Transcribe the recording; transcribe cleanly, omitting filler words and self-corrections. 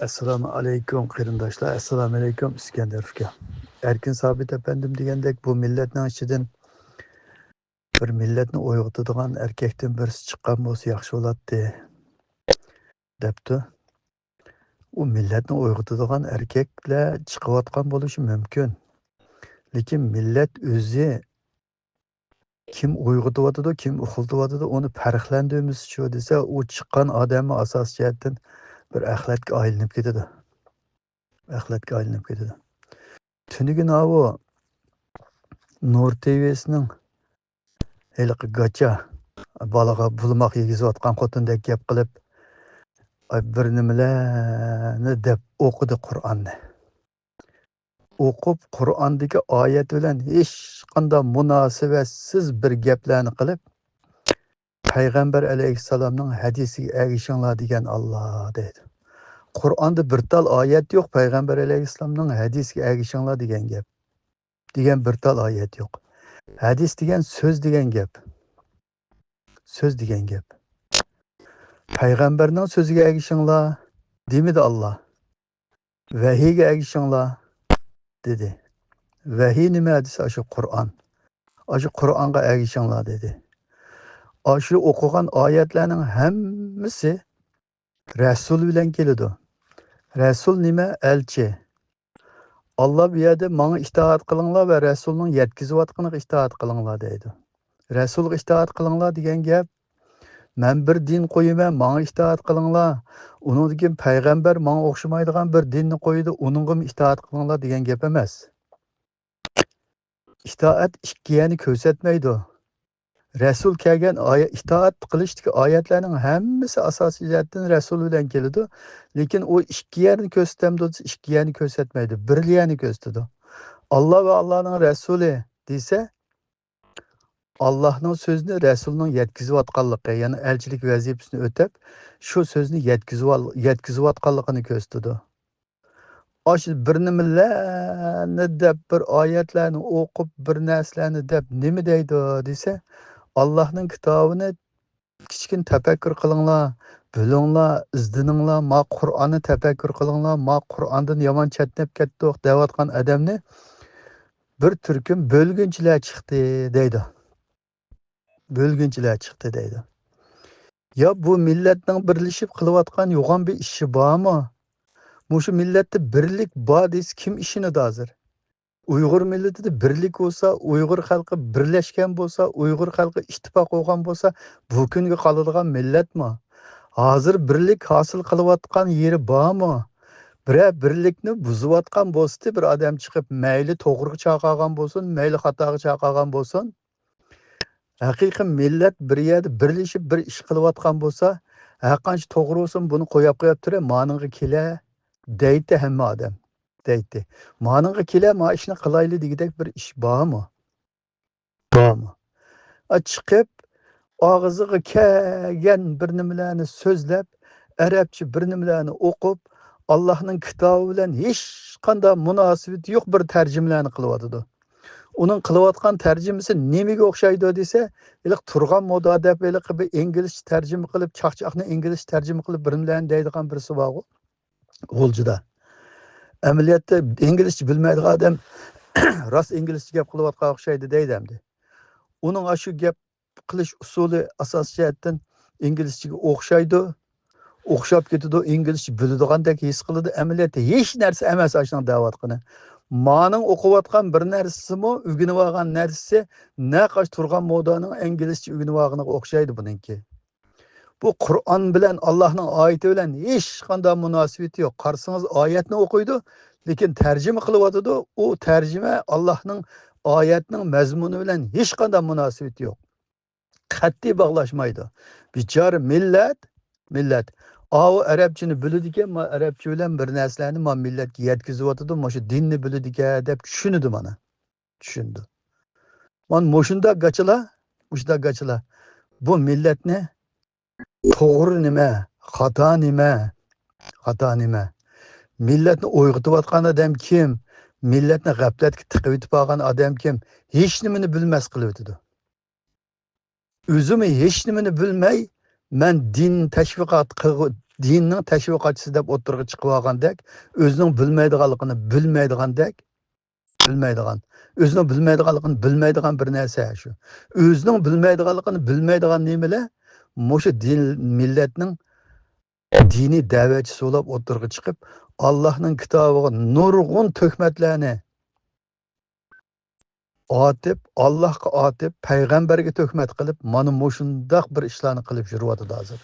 Assalomu alaykum qarindoshlar, assalomu alaykum İskender uka. Erkin Sabit efendim degandek bu millatning ichidan bir millatni uyg'otadigan erkakdan birisi chiqqan bo'lsa yaxshi bo'lardi debdi. U millatni uyg'otadigan erkaklar chiqayotgan bo'lishi mumkin. Lekin millat o'zi kim uyg'otyotidi, kim uxlatayotidi uni farqlantiramiz shu desa, u chiqqan odamni asos jihatdan bir axlatga aylanib ketadi. Axlatga aylanib ketadi. Tunigina o Nur TV'sining heliqi gacha balaga bulmoq yegizayotgan xotindek gap qilib bir nimalarni deb o'qidi Qur'onni. O'qib Qur'ondagi oyat bilan hech qanday munosabatsiz bir gaplarni qilib Payg'ambar alayhissalomning hadisiga ergishinglar degan Alloh deydi. Qur'onda bir tal oyat yo'q Payg'ambar alayhissalomning hadisiga ergishinglar degan gap. Degan bir tal oyat yo'q. Hadis degan so'z degan gap. Söz degan gap. Payg'ambarning so'ziga ergishinglar demidi Alloh. Vahiyga ergishinglar dedi. Vahiy nima desa shu Qur'on. Shu Qur'onga ergishinglar dedi. Shu o'qigan oyatlarning hammasi Rasul bilan keladi. Rasul nima? Elchi. Alloh bu yerda menga itoat qilinglar va Rasulning yetkazayotganiga itoat qilinglar deydi. Rasulga itoat qilinglar degan gap men bir din qo'yaman, menga itoat qilinglar. Uningdan payg'ambar menga o'xshamaydigan bir dinni qo'ydi, uningga itoat qilinglar degan gap emas. Itoat ikkiyani ko'rsatmaydi. Rasul kelgan itoat qilishdagi oyatlarning hammasi asosiy jihatdan Rasul bilan keladi, lekin u ikkiyani ko'rsatamdi, ikkiyani ko'rsatmaydi, birliyani ko'rsatadi. Alloh va Allohning rasuli desa Allohning so'zini Rasulning yetkazayotganligi, ya'ni elchilik vazifasini o'tab, shu so'zni yetkazayotganligini ko'rsatadi. Shu bir nimalarni deb, bir oyatlarni o'qib, bir narsalarni deb nima deydi desa, Allohning kitobini kichkin tafakkur qilinglar, bilinglar, izdaninglar, ma Qur'onni tafakkur qilinglar, ma Qur'ondan yomon chatnab ketdik deyotgan odamni bir turkum bo'lgunchilar chiqdi deydi. Bölgünçiler çıktı deydi. Ya bu milletning birlashib qilayotgan yo'g'on bir ishi bormi? Mushu millatda birlik bor desa kim ishini hozir? Uyg'ur millatida birlik bo'lsa, Uyg'ur xalqi birlashgan bo'lsa, Uyg'ur xalqi ittifoq bo'lgan bo'lsa, bu kunga qoladigan millatmi? Hozir birlik hosil qilayotgan yeri bormi? Birlikni buzayotgan bo'lsa, bir odam chiqib mayli to'g'ri chaqirgan bo'lsin, mayli xatoga chaqirgan bo'lsin, haqiqiy millat bir yerda birlashib bir ish qilayotgan bo'lsa, har qancha to'g'ri bo'lsin buni qo'yib turib, "Maningga kela" deydi hamma odam. Deydi. "Maningga kela, ma ishni qilayli" degidek bir ish bormi? Bormi? Chiqib og'ziga kelgan bir nimalarni so'zlab, arabcha bir nimalarni o'qib, Allohning kitobi bilan hech qanday munosabati yo'q bir tarjimalarni qilyotdi. Uning qilayotgan tarjimasi nimaga o'xshaydi desa, iliq turgan moda deb bir ingliz tarjima qilib, chaqchaqni ingliz tarjima qilib birimlarni deydigan birisi bor. G'o'ljida. Amaliyotda inglizcha bilmaydigan odam rost inglizcha gap qilayotgan o'xshaydi deydi endi. Uning shu gap qilish usuli asosiy jihatdan inglizchaga o'xshaydi. O'xshab ketadi, inglizcha biladigandek his qiladi. Amaliyotda hech narsa emas ashuna da'vatqini. Maning o'qiyotgan bir narsasimi, o'rganib olgan narsasi naqash turgan modaning inglizcha o'rganib olganiga o'xshaydi buningki. Bu Qur'on bilan Allohning oyati bilan hech qanday munosabati yo'q. Qarsangiz oyatni o'qiydi, lekin tarjima qilyotdi. U tarjima Allohning oyatining mazmuni bilan hech qanday munosabati yo'q. Qat'iy bog'lashmaydi. Bichora millat o arabchani biladigan, ma arabcha bilan bir narsalarni ma millatga yetkazayotdi, shu dinni biladigan deb tushunadi mana. Tushundi. Mana mushunda gachilar bu millatni to'g'ri nima, xato nima? Millatni uyg'otayotgan odam kim? Millatni g'aflatga tiqib o'tib olgan odam kim? Hech nimani bilmas qilib o'tadi. O'zimi hech nimani bilmay men dinning tashviqotchisi deb o'tirg'i chiqib olgandek, o'zining bilmaydigan, o'zining bilmaydigan bir narsa shu. O'zining bilmaydigan nimalar? Mushu din millatning diniy da'vatchisi bo'lib o'tirg'i chiqib, Allohning kitobiga nurg'un tuhmatlarni Allohga otib, payg'ambarga tuhmat qilib, mana mushundoq bir ishlarni qilib yuryapti hozir.